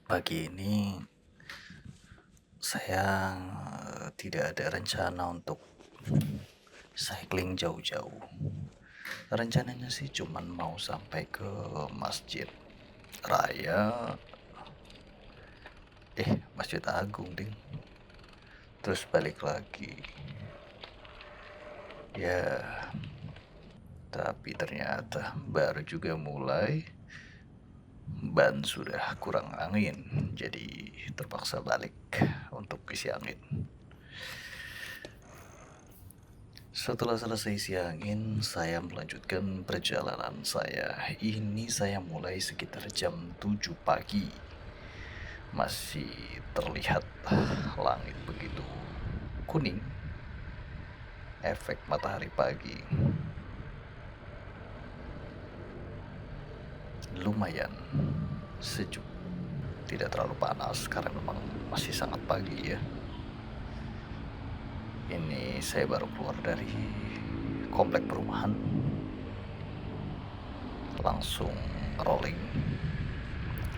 Pagi ini saya tidak ada rencana untuk cycling jauh-jauh. Rencananya sih cuman mau sampai ke Masjid Raya, Masjid Agung ding. Terus balik lagi. Ya, tapi ternyata baru juga mulai ban sudah kurang angin, jadi terpaksa balik untuk isi angin. Setelah selesai isi angin, saya melanjutkan perjalanan saya. Ini saya mulai sekitar jam 7 pagi. Masih terlihat langit begitu kuning, efek matahari pagi. Lumayan sejuk, tidak terlalu panas karena memang masih sangat pagi ya. Ini saya baru keluar dari komplek perumahan, langsung rolling.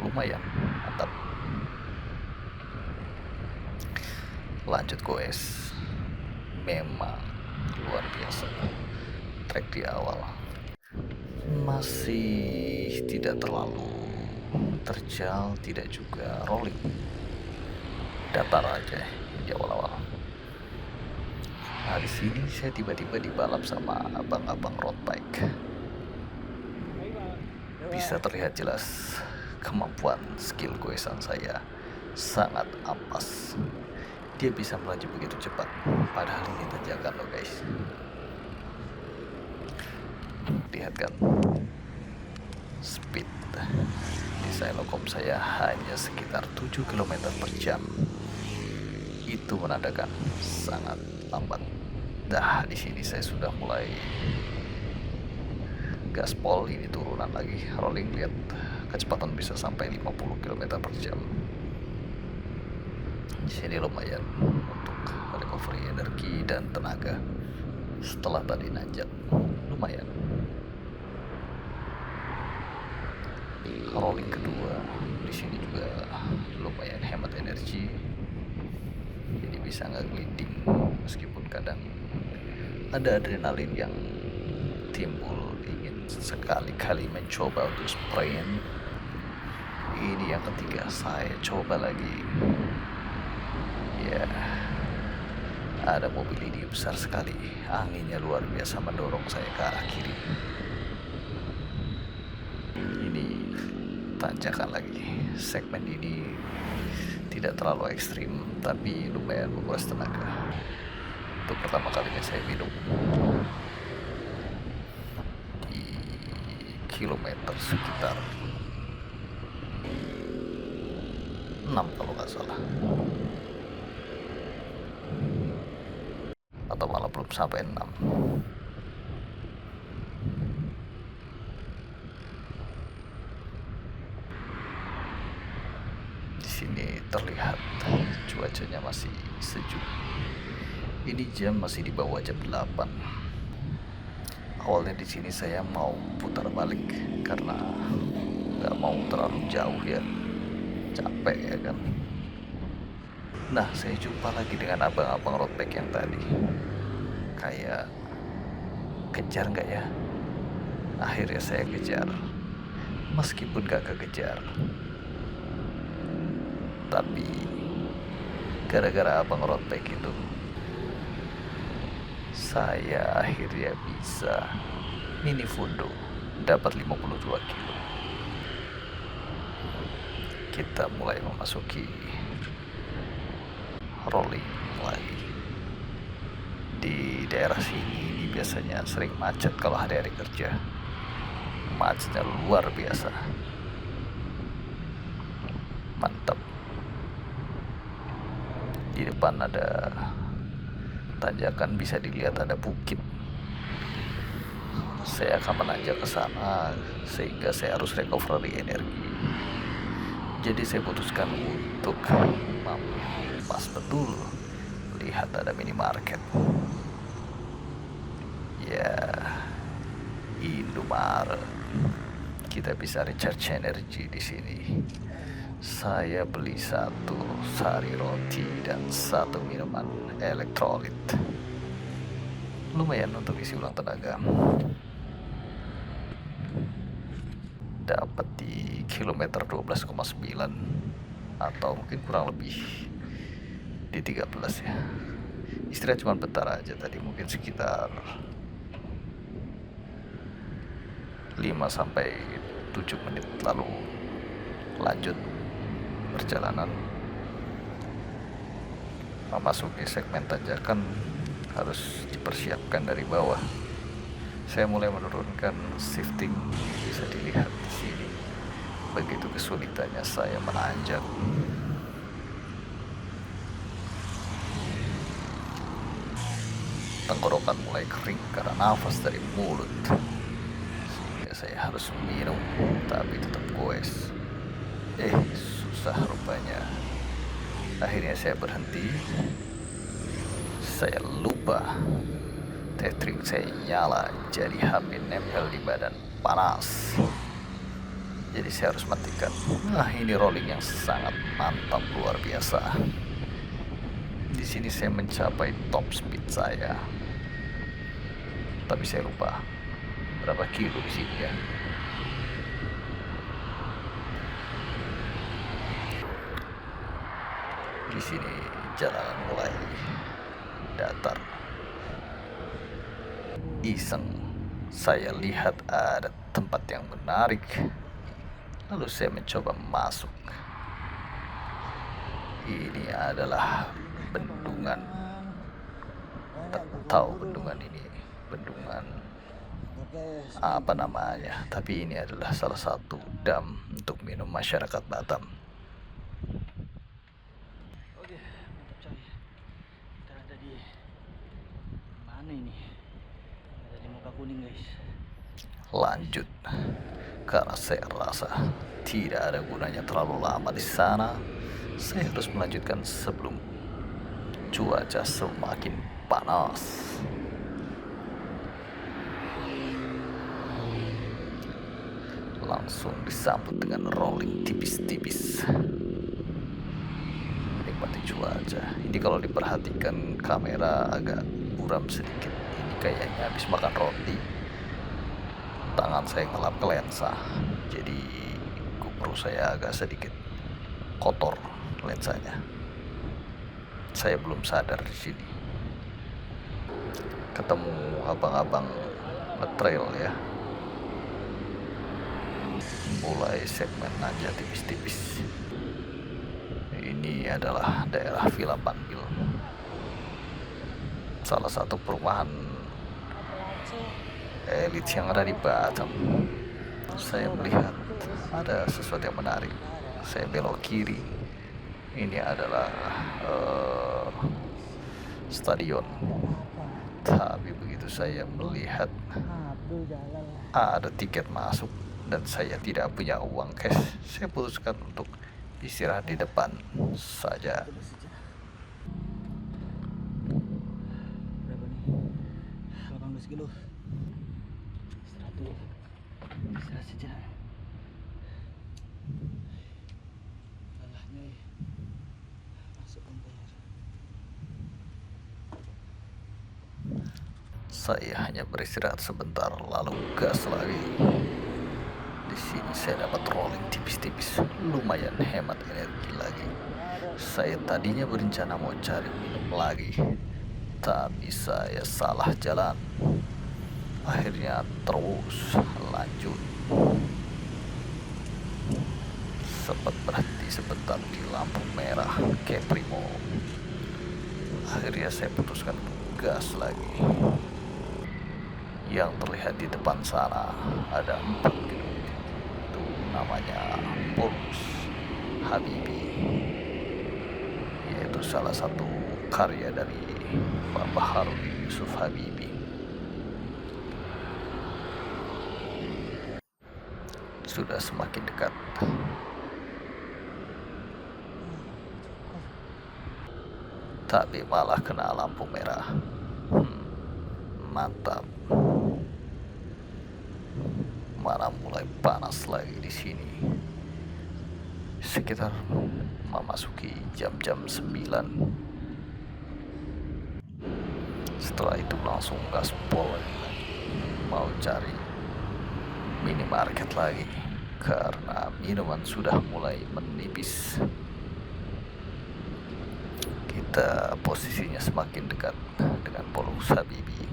Lumayan mantap. Lanjut goes, memang luar biasa. Trek di awal masih tidak terlalu terjal, tidak juga rolling, datar aja di awal-awal. Nah, di sini saya tiba-tiba dibalap sama abang-abang road bike. Bisa terlihat jelas kemampuan skill goesan saya sangat ampas. Dia bisa melaju begitu cepat, padahal ini tanjakan loh guys. Lihat kan, speed di Silokom saya hanya sekitar 7 km per jam. Itu menandakan sangat lambat. Dah di sini saya sudah mulai gaspol, ini turunan lagi rolling, lihat kecepatan bisa sampai 50 km per jam. Di sini lumayan untuk recovery energi dan tenaga setelah tadi nanjak, lumayan. Rolling kedua di sini juga lumayan hemat energi, jadi bisa nggak gliding meskipun kadang ada adrenalin yang timbul, ingin sekali-kali mencoba untuk sprint. Ini yang ketiga saya coba lagi. Ya, ada mobil ini besar sekali, anginnya luar biasa mendorong saya ke arah kiri. Ini tanjakan lagi. Segmen ini tidak terlalu ekstrim, tapi lumayan menguras tenaga. Untuk pertama kalinya saya minum di kilometer sekitar 6 kalau nggak salah, atau malah belum sampai 6. Di sini terlihat cuacanya masih sejuk. Ini jam masih di bawah jam 8. Awalnya di sini saya mau putar balik karena nggak mau terlalu jauh ya, capek ya kan. Nah, saya jumpa lagi dengan abang-abang road bike yang tadi. Kayak kejar nggak ya? Akhirnya saya kejar, meskipun gak kekejar, tapi gara-gara abang road bike itu saya akhirnya bisa mini fundo, dapat 52 kilo. Kita mulai memasuki rolling lagi. Di daerah sini ini biasanya sering macet kalau hari-hari kerja. Macetnya luar biasa. Mantap. Di depan ada tanjakan, bisa dilihat ada bukit. Saya akan menanjak ke sana sehingga saya harus recovery energi. Jadi saya putuskan untuk pas betul lihat ada minimarket. Ya, Indomaret. Kita bisa recharge energi di sini. Saya beli satu sari roti dan satu minuman elektrolit. Lumayan untuk isi ulang tenaga. Dapat di kilometer 12,9 atau mungkin kurang lebih di 13 ya. Istirahat cuma bentar aja tadi, mungkin sekitar 5 sampai 7 menit, lalu lanjut perjalanan. Memasuki segmen tanjakan harus dipersiapkan dari bawah. Saya mulai menurunkan shifting, bisa dilihat di sini. Begitu kesulitannya saya menanjak. Tenggorokan mulai kering karena nafas dari mulut, sehingga saya harus minum, tapi tetap goes. Susah rupanya. Akhirnya saya berhenti. Saya lupa tethering saya nyala, jadi HP nempel di badan, panas. Jadi saya harus matikan. Ini rolling yang sangat mantap, luar biasa. Di sini saya mencapai top speed saya, tapi saya lupa berapa kilo di sini ya. Di sini jalan mulai datar. Iseng saya lihat ada tempat yang menarik, lalu saya mencoba masuk. Ini adalah bendungan. Tak tahu bendungan ini bendungan apa namanya, tapi ini adalah salah satu dam untuk minum masyarakat Batam. Oke, mantap coy. Kita ada di mana ini? Ada di Muka Kuning, guys. Lanjut, karena saya rasa tidak ada gunanya terlalu lama di sana. Saya harus melanjutkan sebelum cuaca semakin panas. Langsung disambut dengan rolling tipis-tipis. Menikmati cuaca. Ini kalau diperhatikan kamera agak buram sedikit. Ini kayaknya habis makan roti. Tangan saya ngelap ke lensa, jadi GoPro saya agak sedikit kotor lensanya. Saya belum sadar di sini. Ketemu abang-abang ngetrail ya. Mulai segmen nanjak tipis-tipis. Ini adalah daerah Villa Panbil, salah satu perumahan elit yang ada di Batam. Saya melihat ada sesuatu yang menarik. Saya belok kiri. Ini adalah stadion. Tapi begitu saya melihat ada tiket masuk dan saya tidak punya uang cash, saya putuskan untuk istirahat di depan saja. Berapa nih? 18 kilo. Istirahat dulu. Istirahat sejenak. Lelahnya masuk kontainer. Saya hanya beristirahat sebentar, lalu gas lagi. Di sini saya dapat rolling tipis-tipis, lumayan hemat energi lagi. Saya tadinya berencana mau cari minum lagi, tapi saya salah jalan. Akhirnya terus lanjut. Sempat berhenti sebentar di lampu merah Keprimo. Akhirnya saya putuskan gas lagi. Yang terlihat di depan sana ada 4 gedung. Itu namanya Polus Habibie, yaitu salah satu karya dari Pak Baharudin Yusuf Habibie. Sudah semakin dekat, tapi malah kena lampu merah. Mantap. Mana mulai panas lagi di sini. sekitar memasuki jam-jam 9. Setelah itu langsung gaspol mau cari minimarket lagi karena minuman sudah mulai menipis. Kita posisinya semakin dekat dengan Polus Habibie.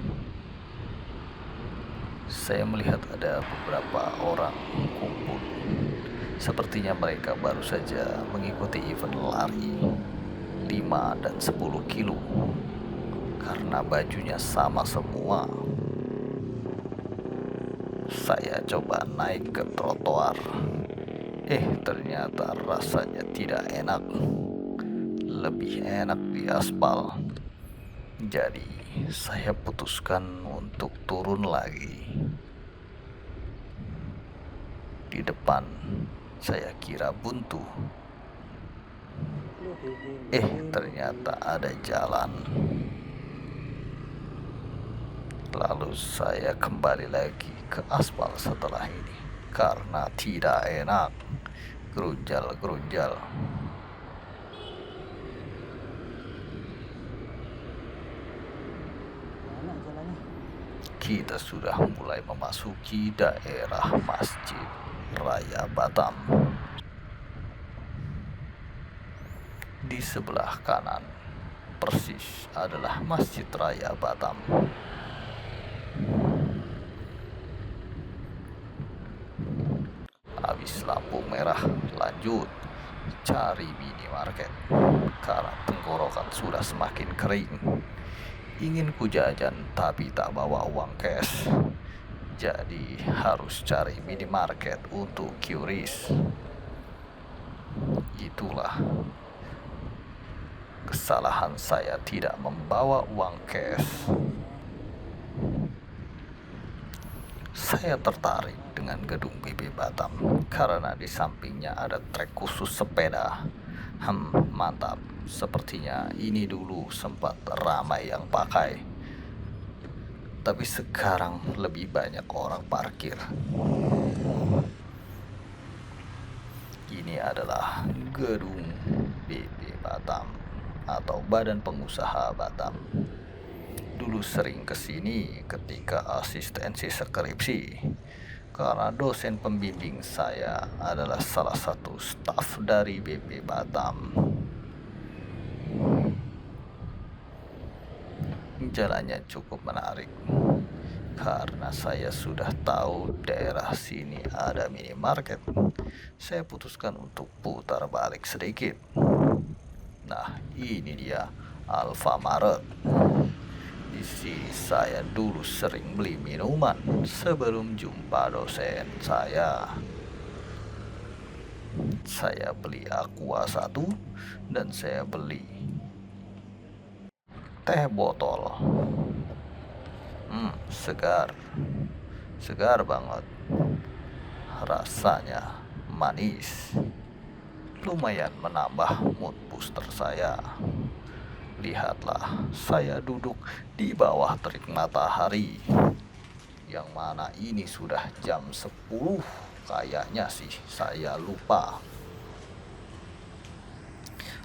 Saya melihat ada beberapa orang kumpul. Sepertinya mereka baru saja mengikuti event lari 5 dan 10 kilo karena bajunya sama semua. Saya coba naik ke trotoar. Ternyata rasanya tidak enak. Lebih enak di aspal. Jadi saya putuskan untuk turun lagi. Di depan saya kira buntu. Ternyata ada jalan. Lalu saya kembali lagi ke aspal setelah ini karena tidak enak. Gerunjal-gerunjal. Mana jalannya? Kita sudah mulai memasuki daerah Masjid Raya Batam. Di sebelah kanan persis adalah Masjid Raya Batam. Habis lampu merah, lanjut cari minimarket karena tenggorokan sudah semakin kering. Ingin ku jajan tapi tak bawa uang cash, jadi harus cari minimarket untuk QRIS. Itulah kesalahan saya tidak membawa uang cash. Saya tertarik dengan gedung BB Batam karena di sampingnya ada trek khusus sepeda. Mantap. Sepertinya ini dulu sempat ramai yang pakai. Tapi sekarang lebih banyak orang parkir. Ini adalah gedung BB Batam atau Badan Pengusaha Batam. Dulu sering kesini ketika asistensi skripsi karena dosen pembimbing saya adalah salah satu staf dari BP Batam. Jalannya cukup menarik karena saya sudah tahu daerah sini ada minimarket. Saya putuskan untuk putar balik sedikit. Nah, ini dia Alfamaret. Di sini saya dulu sering beli minuman sebelum jumpa dosen saya. Saya beli Aqua 1 dan saya beli teh botol. Segar. Segar banget. Rasanya manis. Lumayan menambah mood booster saya. Lihatlah, saya duduk di bawah terik matahari. Yang mana ini sudah jam 10. Kayaknya sih, saya lupa.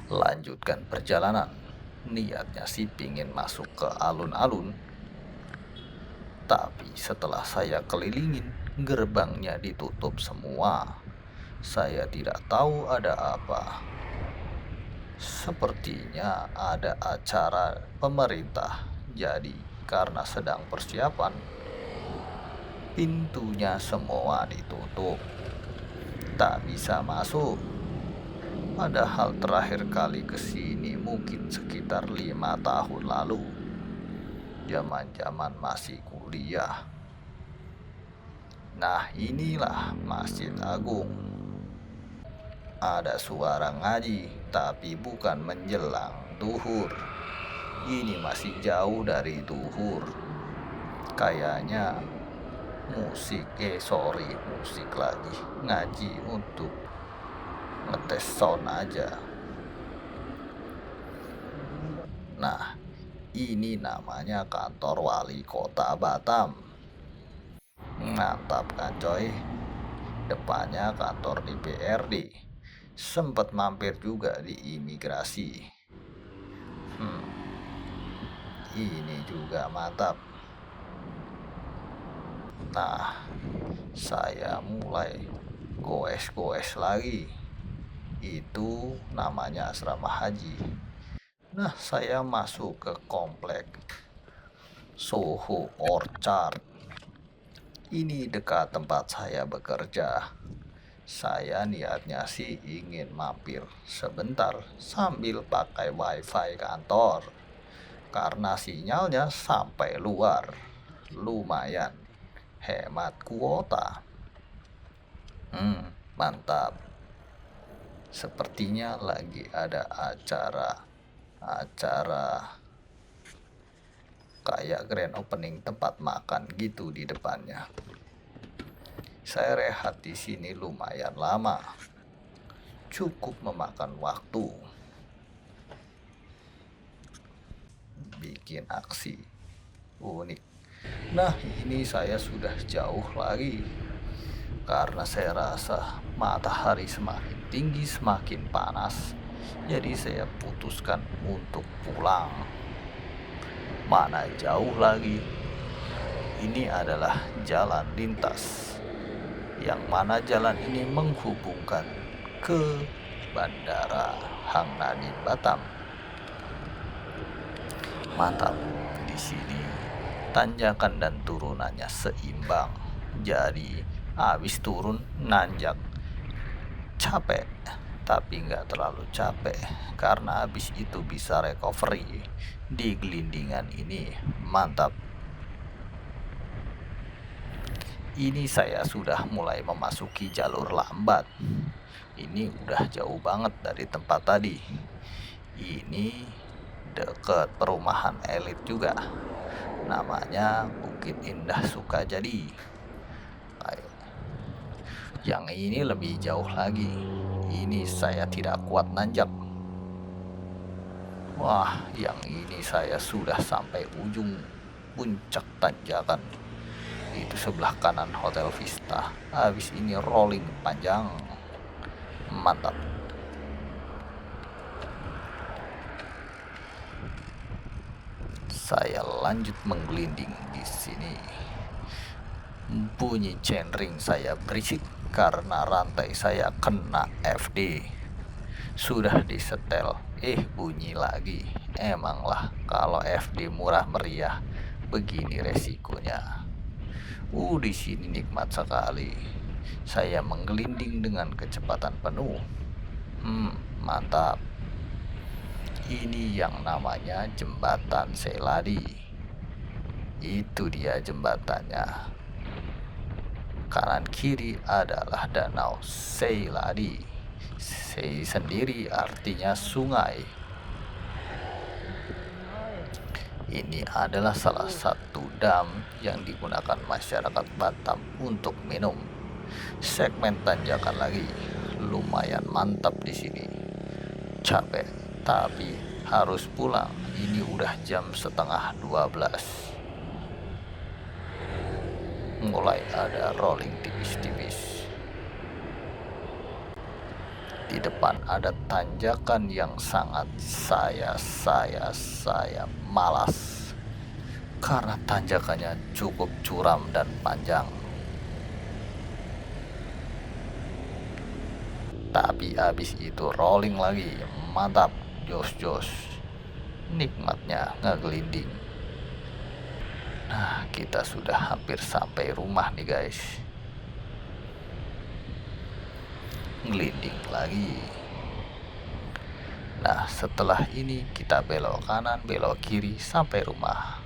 Lanjutkan perjalanan. Niatnya sih pingin masuk ke alun-alun. Tapi setelah saya kelilingin, gerbangnya ditutup semua. Saya tidak tahu ada apa. Sepertinya ada acara pemerintah. Jadi karena sedang persiapan, pintunya semua ditutup. Tak bisa masuk. Padahal terakhir kali kesini mungkin sekitar 5 tahun lalu. Zaman-zaman masih kuliah. Nah, inilah Masjid Agung. Ada suara ngaji, tapi bukan menjelang duhur. Ini masih jauh dari duhur. Kayaknya musik lagi. Ngaji untuk ngetes sound aja. Nah, ini namanya kantor wali kota Batam. Mantap kan coy. Depannya kantor DPRD. Sempat mampir juga di imigrasi. Ini juga mantap. Nah, saya mulai goes-goes lagi. Itu namanya asrama haji. Nah, saya masuk ke komplek Soho Orchard. Ini dekat tempat saya bekerja. Saya niatnya sih ingin mampir sebentar sambil pakai wifi kantor, karena sinyalnya sampai luar. Lumayan hemat kuota. Mantap. Sepertinya lagi ada acara kayak grand opening tempat makan gitu di depannya. Saya rehat di sini lumayan lama, cukup memakan waktu, bikin aksi unik. Nah, ini saya sudah jauh lagi, karena saya rasa matahari semakin tinggi semakin panas. Jadi saya putuskan untuk pulang. Mana jauh lagi, ini adalah jalan lintas, yang mana jalan ini menghubungkan ke Bandara Hang Nadiem Batam. Mantap, di sini tanjakan dan turunannya seimbang. Jadi habis turun nanjak, capek tapi nggak terlalu capek, karena habis itu bisa recovery di gelindingan ini. Mantap. Ini saya sudah mulai memasuki jalur lambat. Ini udah jauh banget dari tempat tadi. Ini dekat perumahan elit juga. Namanya Bukit Indah Sukajadi. Yang ini lebih jauh lagi. Ini saya tidak kuat nanjak. Wah, yang ini saya sudah sampai ujung puncak tanjakan. Itu sebelah kanan Hotel Vista. Habis ini rolling panjang. Mantap. Saya lanjut menggelinding di sini. Bunyi chainring saya berisik karena rantai saya kena FD. Sudah disetel, bunyi lagi. Emanglah kalau FD murah meriah, begini resikonya. Di sini nikmat sekali. Saya menggelinding dengan kecepatan penuh. Mantap. Ini yang namanya jembatan Seladi. Itu dia jembatannya. Kanan kiri adalah danau Seladi. Sei sendiri artinya sungai. Ini adalah salah satu dam yang digunakan masyarakat Batam untuk minum. Segmen tanjakan lagi, lumayan mantap di sini. Capek, tapi harus pulang. Ini udah jam 11:30. Mulai ada rolling tipis-tipis. Di depan ada tanjakan yang sangat saya malas, karena tanjakannya cukup curam dan panjang. Tapi habis itu rolling lagi, mantap, jos. Nikmatnya ngegelinding. Nah, kita sudah hampir sampai rumah nih guys. Ngelinding lagi. Nah, setelah ini kita belok kanan, belok kiri sampai rumah.